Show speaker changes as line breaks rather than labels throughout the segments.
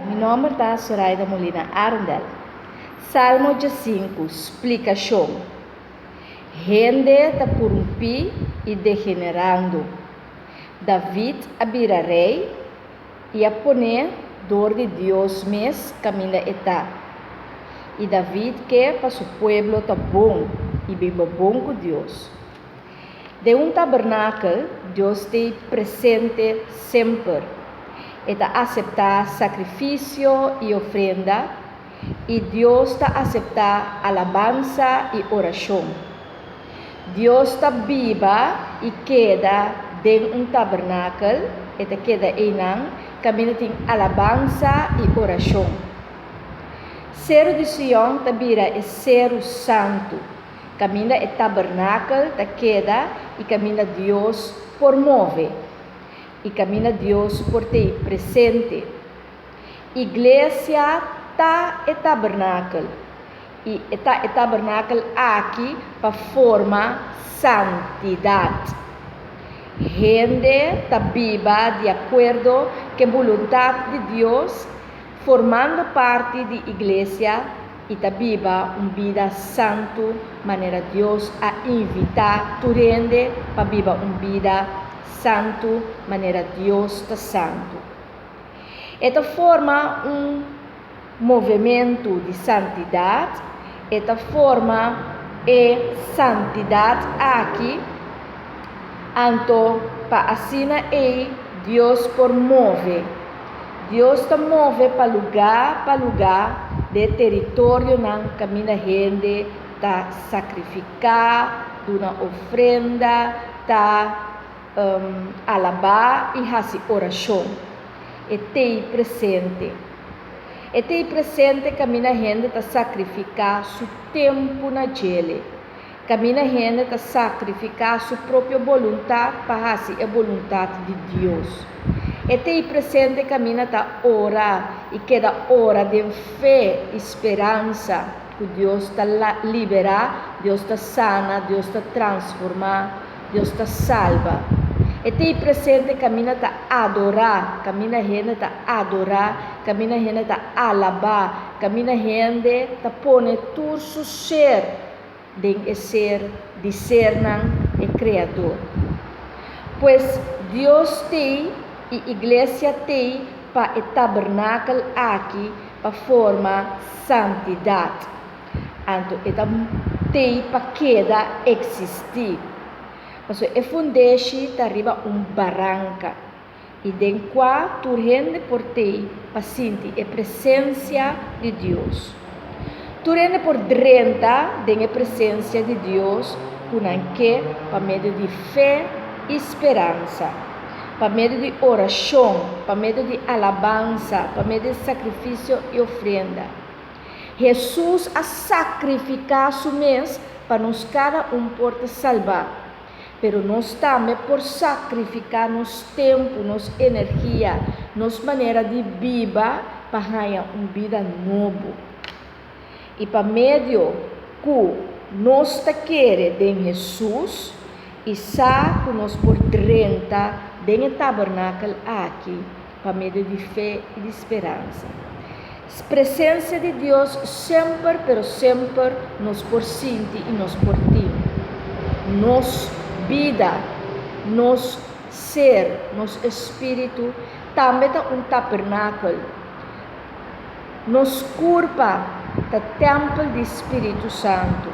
meu nome é Soraida Molina Arundel. Salmo 5, explicação. Rende está por um pi e degenerando. David abira rei e a poner dor de Deus mes caminha etá. E David quer para seu povo tá bom e viva bom com Deus. De um tabernáculo, Deus está presente sempre. Está aceitar sacrifício e ofrenda, e Deus está aceitar alabança e oração. Deus está viva e queda dentro um tabernáculo, e queda em caminho tem alabança e oração. Ser de Sião está vira é ser santo. Caminha é tabernáculo, está queda e caminha Deus por move. E caminha Deus por ter presente. Igreja está é tabernáculo. E está é tabernáculo aqui para formar santidade. Gente está viva de acordo com a vontade de Deus, formando parte da igreja e está viva uma vida santo, maneira Deus a invitar tu rende para viver uma vida santo, maneira Deus está santo. Esta forma movimento de santidade, esta forma é santidade aqui, então para assim Deus por move. Deus está move para lugar de território na caminha gente está sacrificar, uma ofrenda, está alabar e fazer oração. E tem presente. E tem presente caminha gente está sacrificar seu tempo na gele. Caminha gente está sacrificar sua própria vontade para fazer a vontade de Deus. E tem presente caminha está orar e cada hora de fé e esperança que Deus está liberar, Deus está sana, Deus está transformar, Deus está salva. E tem presente caminha está adorar, caminha gente está adorar, caminha gente está alabar, caminha gente está pôr todo o seu ser de ser e criador. Pois Deus tem e a igreja tem para o tabernáculo aqui para formar santidade. Então, tem para queda existir. Mas o fundeixe está arriba barranca. E dentro qua tu rende por ti para sentir a presença de Deus. Tu rende por dentro da presença de Deus, que para meio de fé e esperança. Para meio de oração, para meio de alabança, para meio de sacrifício e ofrenda. Jesus a sacrificar seu mês para nos cada porta salvar. Pero nós também por sacrificar nos tempo, nos energia, nos maneira de viver para ganhar uma vida nova. E para meio que nós queremos de Jesus, e sabe que nós por dentro dentro do tabernáculo aqui, para meio de fé e de esperança. A presença de Deus sempre, pero sempre, nos por sentir e nos por ti. Nos vida, nos ser, nos espírito, também está tabernáculo. Nos corpo, está templo do Espírito Santo.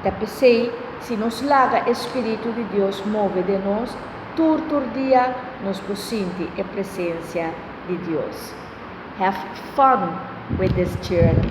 E pensei, se nos larga o Espírito de Deus move de nós, todo dia nos por sentir a presença de Deus. Have fun with this journey.